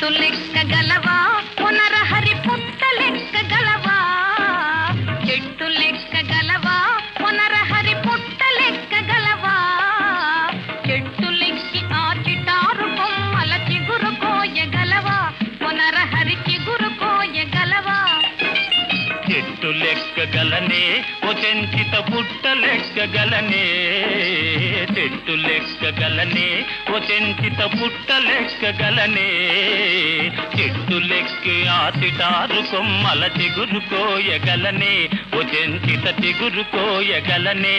చెట్టు లెక్కగలవా పునరహరి పుట్ట లెక్కగలవా చెట్టు లెక్కగలవా పునరహరి పుట్ట లెక్కగలవా చెట్టు లెక్కి ఆ చిటారు కొమ్మల చిగురు కోయగలవా పునరహరి చిగురు కోయగలవా చెట్టు లెక్కగలనే ఓ చెంచిత పుట్ట లెక్కగలనే చెట్టు లెక్కగలనే ఓ చెంచిత పుట్ట లెక్కగలనే చెట్టు లెక్కి ఆ చిటారు కొమ్మల చిగురు కోయగలనే ఓ చెంచిత చిగురు కోయగలనే